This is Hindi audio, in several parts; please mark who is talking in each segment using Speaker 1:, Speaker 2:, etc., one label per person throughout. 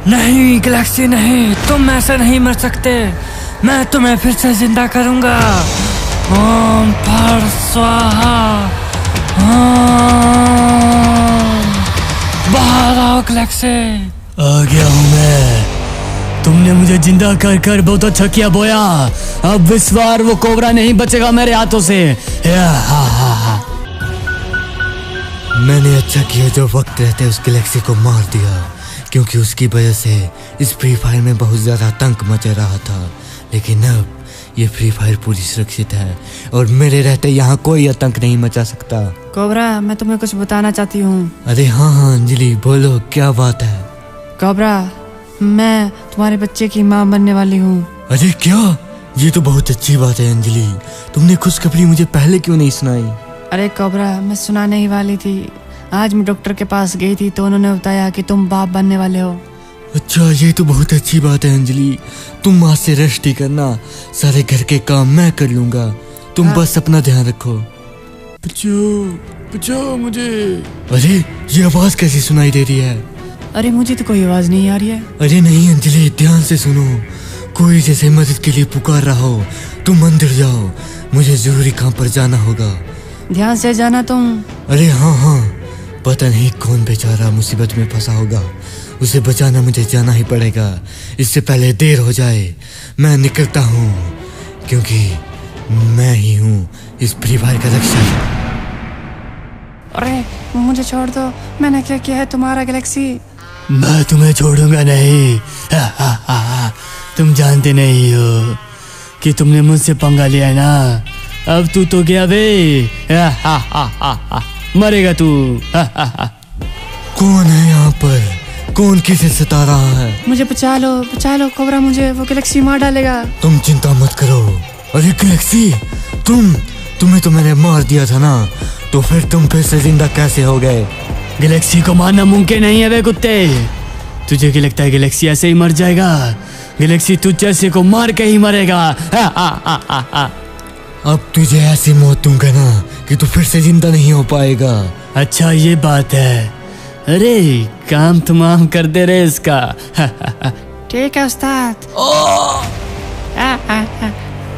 Speaker 1: नहीं गैलेक्सी नहीं, तुम ऐसे नहीं मर सकते। मैं तुम्हें फिर से जिंदा करूंगा। ओम फर स्वाहा। बाहर आओ गैलेक्सी।
Speaker 2: आ गया हूँ मैं। तुमने मुझे जिंदा कर कर बहुत अच्छा किया बोया। अब इस बार वो कोबरा नहीं बचेगा मेरे हाथों से।
Speaker 3: मैंने अच्छा किया जो वक्त रहते उस गैलेक्सी को मार दिया, क्योंकि उसकी वजह से इस फ्री फायर में बहुत ज़्यादा आतंक मचा रहा था। लेकिन अब ये फ्री फायर पूरी सुरक्षित है और मेरे रहते यहाँ कोई आतंक नहीं मचा सकता।
Speaker 4: कोबरा, मैं तुम्हें कुछ बताना चाहती हूँ।
Speaker 3: अरे हाँ हाँ अंजलि, बोलो क्या बात है।
Speaker 4: कोबरा, मैं तुम्हारे बच्चे की माँ बनने वाली हूँ।
Speaker 3: अरे क्या, ये तो बहुत अच्छी बात है अंजलि। तुमने खुशखबरी मुझे पहले क्यों नहीं सुनाई?
Speaker 4: अरे कोबरा, मैं सुनाने ही वाली थी। आज मैं डॉक्टर के पास गई थी तो उन्होंने बताया कि तुम बाप बनने वाले हो।
Speaker 3: अच्छा, ये तो बहुत अच्छी बात है अंजलि। तुम आज से रेस्ट ही करना, सारे घर के काम मैं कर लूंगा। तुम बस अपना ध्यान रखो।
Speaker 2: बचाओ मुझे।
Speaker 3: अरे ये आवाज कैसी सुनाई दे रही है?
Speaker 4: अरे मुझे तो कोई आवाज नहीं आ रही है।
Speaker 3: अरे नहीं अंजलि, ध्यान से सुनो। कोई जैसे मदद के लिए पुकार रहा हो। तुम अंदर जाओ, मुझे जरूरी काम पर जाना होगा।
Speaker 4: ध्यान से जाना तुम।
Speaker 3: अरे हाँ हाँ, पता नहीं कौन बेचारा मुसीबत में फंसा होगा, उसे बचाना मुझे जाना ही पड़ेगा। इससे पहले देर हो जाए। मैं निकलता हूँ, क्योंकि मैं ही हूँ इस फ्री फायर का रक्षक।
Speaker 4: अरे मुझे छोड़ दो, मैंने क्या किया है तुम्हारा गैलेक्सी?
Speaker 2: मैं तुम्हें छोड़ूंगा नहीं। तुम जानते नहीं हो कि तुमने मुझसे पंगा लिया है ना। अब तू तो गया बे। मरेगा तू।
Speaker 3: कौन है यहाँ पर? कौन किसे सता रहा है?
Speaker 4: मुझे बचा लो कोबरा, मुझे वो गैलेक्सी मार डालेगा।
Speaker 3: तुम चिंता मत करो। अरे गैलेक्सी, तुम्हें तो मैंने मार दिया था ना, तो फिर तुम फिर से जिंदा कैसे हो गए?
Speaker 2: गैलेक्सी को मारना मुमकिन नहीं है बे कुत्ते। तुझे क्या लगता है गैलेक्सी ऐसे ही मर जाएगा? गैलेक्सी तुझ जैसे को मार के ही मरेगा।
Speaker 3: अब तुझे ऐसी मौत दूंगा ना कि तू फिर से जिंदा नहीं हो पाएगा।
Speaker 2: अच्छा ये बात है। अरे काम तमाम कर दे रहे इसका।
Speaker 4: ठीक है उस्ताद।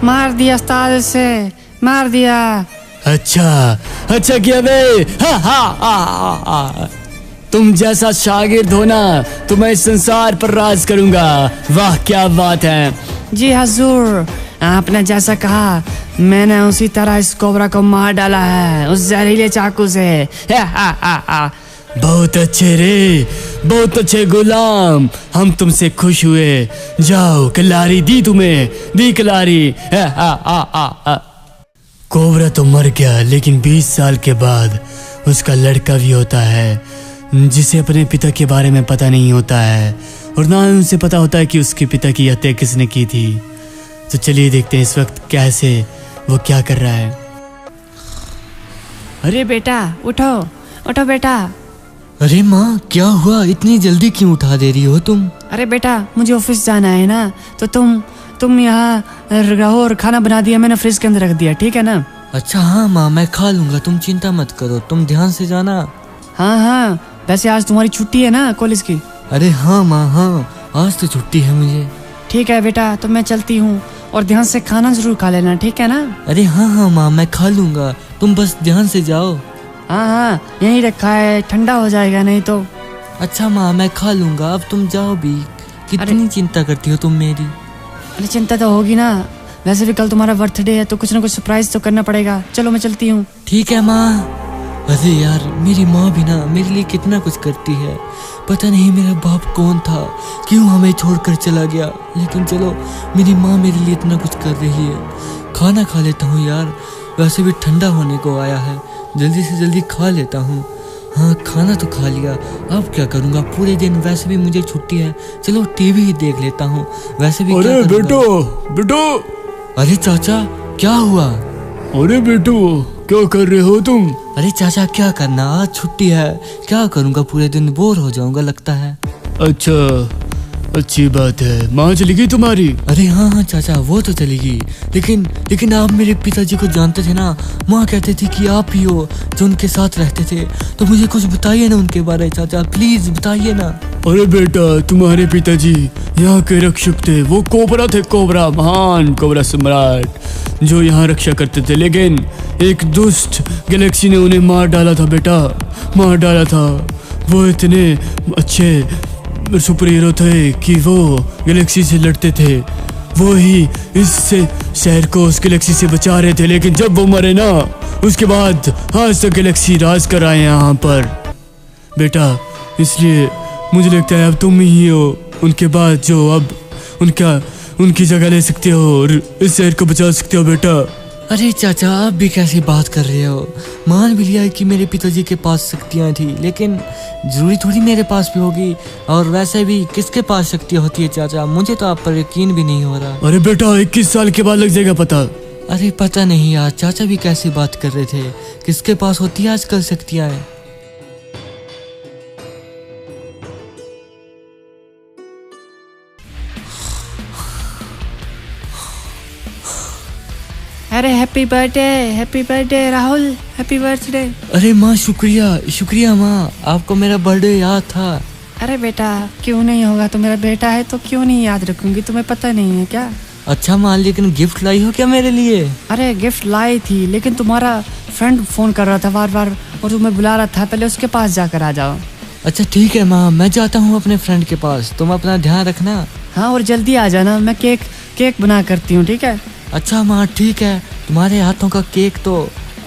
Speaker 4: मार दिया उस्ताद, से मार दिया। अच्छा किया बे। तुम जैसा शागिर्द हो ना, तो मैं इस संसार पर राज करूंगा। वाह क्या बात है। जी हजूर, आपने जैसा कहा मैंने उसी तरह इस कोबरा को मार डाला है, उस जहरीले चाकू से।
Speaker 2: बहुत अच्छे रे, बहुत अच्छे गुलाम, हम तुमसे खुश हुए। जाओ, कलारी दी तुम्हें, दी कलारी। कोबरा तो मर गया, लेकिन 20 साल के बाद उसका लड़का भी होता है, जिसे अपने पिता के बारे में पता नहीं होता है, और ना उसे पता होता है कि उसके पिता की हत्या किसने की थी। तो चलिए देखते हैं इस वक्त कैसे वो क्या कर रहा है।
Speaker 4: अरे बेटा उठो बेटा।
Speaker 3: अरे माँ, क्या हुआ? इतनी जल्दी क्यों उठा दे रही हो तुम?
Speaker 4: अरे बेटा, मुझे ऑफिस जाना है ना, तो तुम यहाँ रहो और खाना बना दिया मैंने, फ्रिज के अंदर रख दिया, ठीक है ना?
Speaker 3: अच्छा हाँ माँ, मैं खा लूंगा, तुम चिंता मत करो, तुम ध्यान से जाना।
Speaker 4: हाँ, वैसे आज तुम्हारी छुट्टी है ना कॉलेज की?
Speaker 3: अरे हाँ माँ, हाँ आज तो छुट्टी है मुझे।
Speaker 4: ठीक है बेटा, तो मैं चलती हूँ, और ध्यान से खाना जरूर खा लेना, ठीक है ना?
Speaker 3: अरे हाँ माँ, मैं खा लूंगा, तुम बस ध्यान से जाओ।
Speaker 4: हाँ, यहीं रखा है, ठंडा हो जाएगा नहीं तो।
Speaker 3: अच्छा माँ, मैं खा लूंगा, अब तुम जाओ भी। कितनी चिंता करती हो तुम मेरी।
Speaker 4: अरे चिंता तो होगी ना, वैसे भी कल तुम्हारा बर्थडे है, तो कुछ ना कुछ सरप्राइज तो करना पड़ेगा। चलो मैं चलती हूँ।
Speaker 3: ठीक है माँ। अरे यार, मेरी माँ भी ना मेरे लिए कितना कुछ करती है। पता नहीं मेरा बाप कौन था, क्यों हमें छोड़कर चला गया, लेकिन चलो मेरी माँ मेरे लिए इतना कुछ कर रही है। खाना खा लेता हूँ यार, वैसे भी ठंडा होने को आया है, जल्दी से जल्दी खा लेता हूँ। हाँ, खाना तो खा लिया, अब क्या करूँगा पूरे दिन, वैसे भी मुझे छुट्टी है। चलो टीवी ही देख लेता हूँ, वैसे भी।
Speaker 2: अरे बेटो।
Speaker 3: अरे चाचा, क्या हुआ?
Speaker 2: अरे बेटो, क्या कर रहे हो तुम?
Speaker 3: अरे चाचा, क्या करना, आज छुट्टी है, क्या करूँगा पूरे दिन, बोर हो जाऊंगा लगता है।
Speaker 2: अच्छी बात है। माँ चली गई तुम्हारी?
Speaker 3: अरे हाँ हाँ चाचा, वो तो चलेगी, लेकिन आप मेरे पिताजी को जानते थे ना। माँ कहते थे कि आप ही हो जो उनके साथ रहते थे, तो मुझे कुछ बताइए ना उनके बारे में चाचा, प्लीज बताइए ना।
Speaker 2: अरे बेटा, तुम्हारे पिताजी यहाँ के रक्षक थे। वो कोबरा थे, कोबरा, महान कोबरा सम्राट जो यहाँ रक्षा करते थे। लेकिन एक दुष्ट गैलेक्सी ने उन्हें मार डाला था बेटा, मार डाला था। वो इतने अच्छे सुपर हीरो थे कि वो गैलेक्सी से लड़ते थे। वो ही इससे शहर को उस गैलेक्सी से बचा रहे थे। लेकिन जब वो मरे ना, उसके बाद आज तक गैलेक्सी राज कर आए यहाँ पर बेटा। इसलिए मुझे लगता है अब तुम ही हो उनके बाद जो अब उनकी जगह ले सकते हो और इस शहर को बचा सकते हो बेटा।
Speaker 3: अरे चाचा, आप भी कैसी बात कर रहे हो? मान भी लिया कि मेरे पिताजी के पास शक्तियाँ थी, लेकिन जरूरी थोड़ी मेरे पास भी होगी। और वैसे भी किसके पास शक्ति होती है चाचा? मुझे तो आप पर यकीन भी नहीं हो रहा।
Speaker 2: अरे बेटा, 21 साल के बाद लग जाएगा पता।
Speaker 3: अरे पता नहीं यार, चाचा भी कैसी बात कर रहे थे। किसके पास होती है आजकल शक्तियाँ?
Speaker 4: अरे happy birthday Rahul, happy birthday.
Speaker 3: अरे माँ, शुक्रिया माँ, आपको मेरा बर्थडे याद था।
Speaker 4: अरे बेटा, क्यों नहीं होगा? तो मेरा बेटा है तो क्यों नहीं याद रखूंगी? तुम्हें पता नहीं है क्या?
Speaker 3: अच्छा माँ, लेकिन गिफ्ट लाई हो क्या मेरे लिए?
Speaker 4: अरे गिफ्ट लाई थी, लेकिन तुम्हारा फ्रेंड फोन कर रहा था बार बार और तुम्हें बुला रहा था। पहले उसके पास जाकर आ जाओ।
Speaker 3: अच्छा ठीक है माँ, मैं जाता हूँ अपने फ्रेंड के पास। तुम अपना ध्यान रखना।
Speaker 4: हाँ, और जल्दी आ जाना, मैं केक बना करती हूँ, ठीक है?
Speaker 3: अच्छा माँ ठीक है, तुम्हारे हाथों का केक तो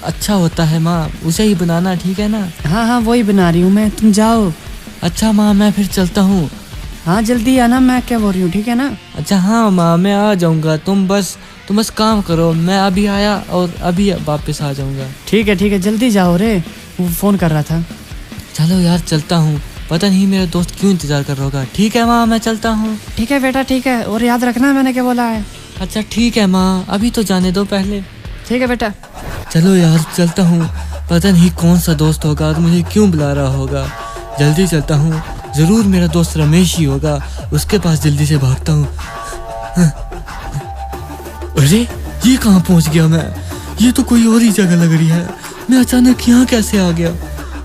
Speaker 3: अच्छा होता है माँ, उसे ही बनाना, ठीक है ना?
Speaker 4: हाँ वही बना रही हूँ मैं, तुम जाओ।
Speaker 3: अच्छा माँ, मैं फिर चलता हूँ।
Speaker 4: हाँ जल्दी आना, मैं क्या बोल रही हूँ, ठीक है ना?
Speaker 3: अच्छा हाँ माँ, मैं आ जाऊँगा। तुम बस काम करो, मैं अभी आया और अभी वापस आ जाऊँगा।
Speaker 4: ठीक है, जल्दी जाओ रे, वो फोन कर रहा था।
Speaker 3: चलो यार, चलता हूँ। पता नहीं मेरा दोस्त क्यों इंतजार कर रहा होगा। ठीक है माँ, मैं चलता हूँ।
Speaker 4: ठीक है बेटा, ठीक है, और याद रखना मैंने क्या बोला है।
Speaker 3: अच्छा ठीक है माँ, अभी तो जाने दो पहले।
Speaker 4: ठीक है बेटा।
Speaker 3: चलो यार, चलता हूँ। पता नहीं कौन सा दोस्त होगा और मुझे क्यों बुला रहा होगा। जल्दी चलता हूँ, जरूर मेरा दोस्त रमेश ही होगा। उसके पास जल्दी से भागता हूँ। अरे ये कहाँ पहुँच गया मैं? ये तो कोई और ही जगह लग रही है। मैं अचानक यहाँ कैसे आ गया?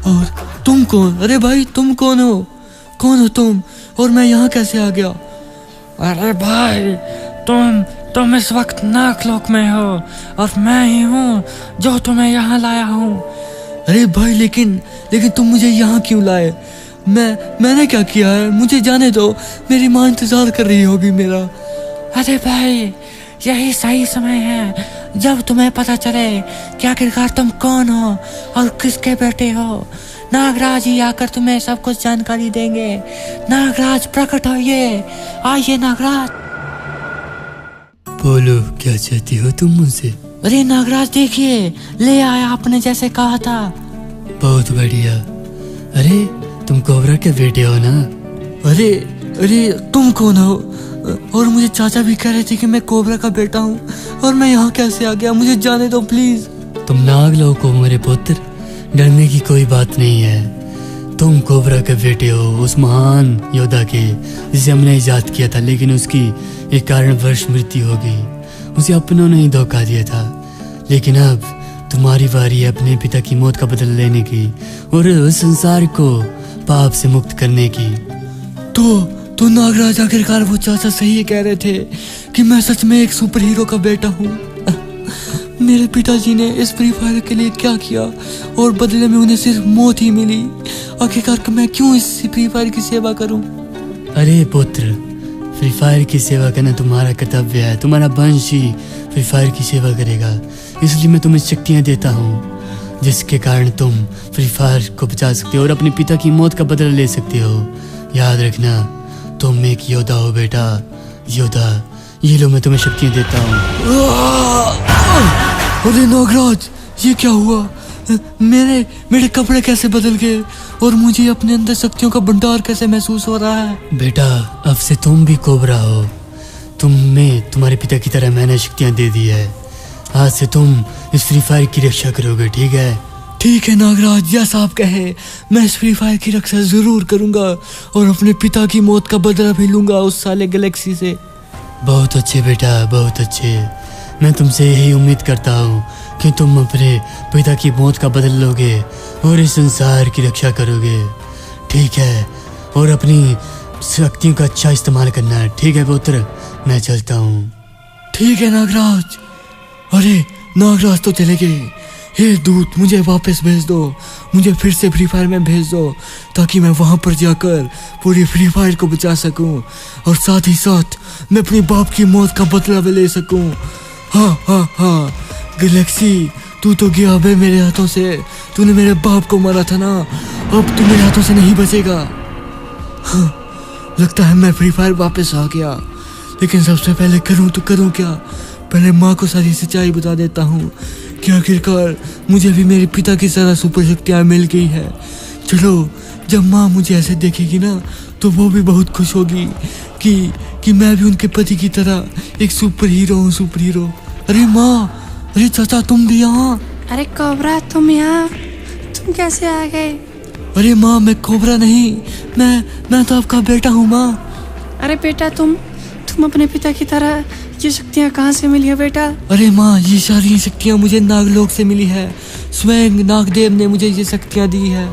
Speaker 3: और तुम कौन? अरे भाई, तुम कौन हो तुम? और मैं यहाँ कैसे आ गया?
Speaker 1: अरे भाई, तुम इस वक्त नागलोक में हो और मैं ही हूँ जो तुम्हें यहाँ लाया हूँ।
Speaker 3: अरे भाई, लेकिन तुम मुझे यहाँ क्यों लाए? मैंने क्या किया है? मुझे जाने दो, मेरी माँ इंतजार कर रही होगी मेरा।
Speaker 1: अरे भाई, यही सही समय है जब तुम्हें पता चले कि आखिरकार तुम कौन हो और किसके बेटे हो। नागराज ही आकर तुम्हें सब कुछ जानकारी देंगे। नागराज प्रकट होइए, आइए नागराज।
Speaker 2: बोलो, क्या चाहती हो तुम मुझसे?
Speaker 1: अरे नागराज देखिए, ले आया आपने जैसे कहा था।
Speaker 2: बहुत बढ़िया। अरे तुम कोबरा के बेटे हो ना?
Speaker 3: अरे तुम कौन हो? और मुझे चाचा भी कह रहे थे कि मैं कोबरा का बेटा हूँ, और मैं यहाँ कैसे आ गया? मुझे जाने दो प्लीज।
Speaker 2: तुम नागलोक हो मेरे पुत्र, डरने की कोई बात नहीं है। तुम कोबरा के बेटे हो उस महान योद्धा के जिसे हमने इजाद किया था, लेकिन उसकी एक कारणवश मृत्यु हो गई। उसे अपनों ने ही धोखा दिया था। लेकिन अब तुम्हारी बारी है अपने पिता की मौत का बदला लेने की और उस संसार को पाप से मुक्त करने की।
Speaker 3: तो नागराज, आखिरकार वो चाचा सही कह रहे थे कि मैं सच में एक सुपर हीरो का बेटा हूँ। मेरे पिताजी ने इस फ्री फायर के लिए क्या किया और बदले में उन्हें सिर्फ मौत ही मिली। आखिरकार मैं क्यों इस फ्री फायर की सेवा करूं?
Speaker 2: अरे पुत्र, फ्री फायर की सेवा करना तुम्हारा कर्तव्य है। तुम्हारा वंश ही फ्री फायर की सेवा करेगा। इसलिए मैं तुम्हें शक्तियाँ देता हूँ जिसके कारण तुम फ्री फायर को बचा सकते हो और अपने पिता की मौत का बदला ले सकते हो। याद रखना, तुम एक योद्धा हो बेटा, योद्धा। ये लो, मैं तुम्हें शक्तियाँ देता हूँ।
Speaker 3: अरे नागराज, ये क्या हुआ? मेरे कपड़े कैसे बदल गए और मुझे अपने अंदर शक्तियों का भंडार कैसे महसूस हो रहा है?
Speaker 2: बेटा, अब से तुम भी कोबरा हो। तुम्हें तुम्हारे पिता की तरह मैंने शक्तियाँ दे दी है। आज से तुम इस फ्री फायर की रक्षा करोगे, ठीक है?
Speaker 3: ठीक है नागराज, जैसा आप कहे मैं इस फ्री फायर की रक्षा जरूर करूंगा और अपने पिता की मौत का बदला भी लूंगा उस साले गैलेक्सी से।
Speaker 2: बहुत अच्छे बेटा, बहुत अच्छे। मैं तुमसे यही उम्मीद करता हूँ कि तुम अपने पिता की मौत का बदल लोगे और इस संसार की रक्षा करोगे, ठीक है? और अपनी शक्तियों का अच्छा इस्तेमाल करना है, ठीक है पुत्र? मैं चलता हूँ।
Speaker 3: ठीक है नागराज। अरे नागराज तो चले गए। हे दूत, मुझे वापस भेज दो, मुझे फिर से फ्री फायर में भेज दो ताकि मैं वहाँ पर जाकर पूरी फ्री फायर को बचा सकूँ और साथ ही साथ मैं अपने बाप की मौत का बदला भी ले सकूँ। हाँ हाँ हाँ गैलेक्सी, तू तो गया बे मेरे हाथों से। तूने मेरे बाप को मारा था ना, अब तू मेरे हाथों से नहीं बचेगा। हाँ, लगता है मैं फ्री फायर वापस आ गया, लेकिन सबसे पहले करूँ तो करूँ क्या? पहले माँ को सारी सच्चाई बता देता हूँ कि आखिरकार मुझे भी मेरे पिता की तरह सुपर शक्तियाँ मिल गई है। चलो, जब माँ मुझे ऐसे देखेगी ना तो वो भी बहुत खुश होगी कि मैं भी उनके पति की तरह एक सुपर हीरो हूँ, सुपर हीरो। अरे माँ, अरे चाचा तुम भी यहाँ?
Speaker 5: अरे कोबरा तुम यहाँ, तुम कैसे आ गए?
Speaker 3: अरे माँ, मैं कोबरा नहीं, मैं तो आपका बेटा हूँ माँ।
Speaker 5: अरे बेटा, तुम अपने पिता की तरह ये शक्तियाँ कहाँ से मिली है बेटा?
Speaker 3: अरे माँ, ये सारी शक्तियाँ मुझे नागलोक से मिली है। स्वयं नागदेव ने मुझे ये शक्तियाँ दी है।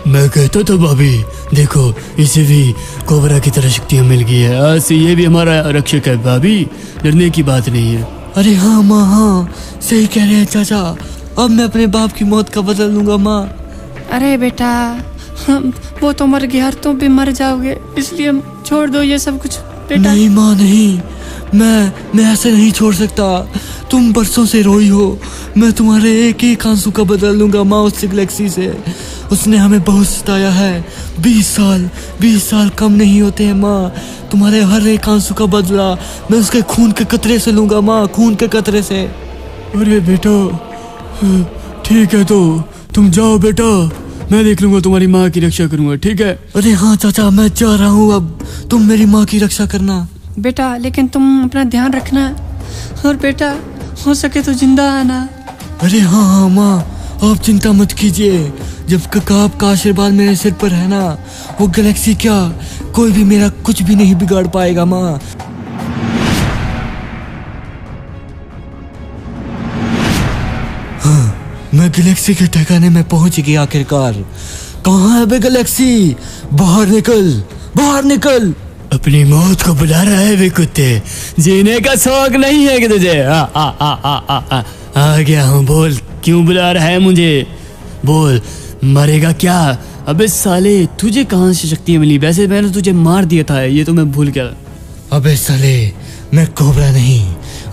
Speaker 2: मैं कहता था भाभी, देखो इसे भी कोबरा की तरह शक्तियाँ मिल गई है, आज से ये भी हमारा रक्षक है भाभी, डरने की बात नहीं है।
Speaker 3: अरे हाँ माँ, हाँ सही कह रहे हैं चाचा, अब मैं अपने बाप की मौत का बदल लूंगा माँ।
Speaker 5: अरे बेटा, वो तो मर गया, तुम भी मर जाओगे, इसलिए छोड़ दो ये सब कुछ बेटा।
Speaker 3: नहीं माँ नहीं, मैं ऐसे नहीं छोड़ सकता। तुम बरसों से रोई हो, मैं तुम्हारे एक एक आंसू का बदल लूंगा माँ उस गैलेक्सी से। उसने हमें बहुत सताया है। 20 साल कम नहीं होते हैं माँ। तुम्हारे हर एक आंसू का बदला मैं उसके खून के कतरे से लूंगा माँ, खून के कतरे से।
Speaker 2: अरे बेटा, ठीक है तो तुम जाओ बेटा, मैं देख लूंगा, तुम्हारी माँ की रक्षा करूंगा, ठीक है?
Speaker 3: अरे हाँ चाचा, मैं जा रहा हूँ, अब तुम मेरी माँ की रक्षा करना।
Speaker 5: बेटा लेकिन तुम अपना ध्यान रखना, और बेटा हो सके तो जिंदा आना।
Speaker 3: अरे हाँ हाँ माँ, आप चिंता मत कीजिए, जब तक आपका आशीर्वाद मेरे सिर पर है ना, वो गैलेक्सी क्या, कोई भी मेरा कुछ भी नहीं बिगाड़ पाएगा माँ। हाँ, मैं गैलेक्सी के ठिकाने में पहुंच गया आखिरकार। कहाँ है बे गैलेक्सी? बाहर निकल, बाहर निकल।
Speaker 2: अपनी मौत को बुला रहा है वे कुत्ते, जीने का शौक नहीं है कि तुझे? आ गया हूँ, बोल क्यों बुला रहा है मुझे? बोल, मरेगा क्या? अबे साले, तुझे कहाँ से शक्तियाँ मिली? वैसे मैंने तुझे मार दिया था, ये तो मैं भूल गया।
Speaker 3: अबे साले, मैं कोबरा नहीं,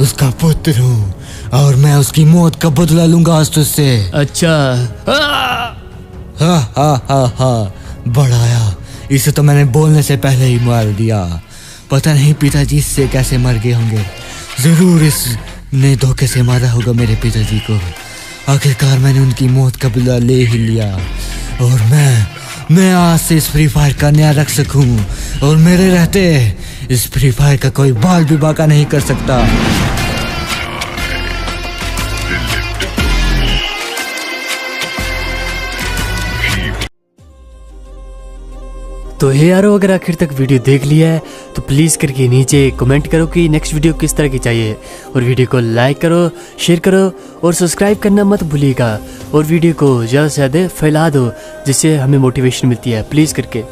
Speaker 3: उसका पुत्र हूँ और मैं उसकी मौत का बदला लूंगा आज तुझसे।
Speaker 2: अच्छा,
Speaker 3: हा हा हा हा, बढ़ाया, इसे तो मैंने बोलने से पहले ही मार दिया। पता नहीं पिताजी इससे कैसे मर गए होंगे, जरूर इसने धोखे से मारा होगा मेरे पिताजी को। आखिरकार मैंने उनकी मौत का बदला ले ही लिया और मैं आज से इस फ्री फायर का नया रख सकूं और मेरे रहते इस फ्री फायर का कोई बाल भी बाका नहीं कर सकता।
Speaker 2: तो हे यारो, अगर आखिर तक वीडियो देख लिया है तो प्लीज़ करके नीचे कमेंट करो कि नेक्स्ट वीडियो किस तरह की चाहिए, और वीडियो को लाइक करो, शेयर करो और सब्सक्राइब करना मत भूलिएगा, और वीडियो को ज़्यादा से ज़्यादा फैला दो जिससे हमें मोटिवेशन मिलती है, प्लीज़ करके।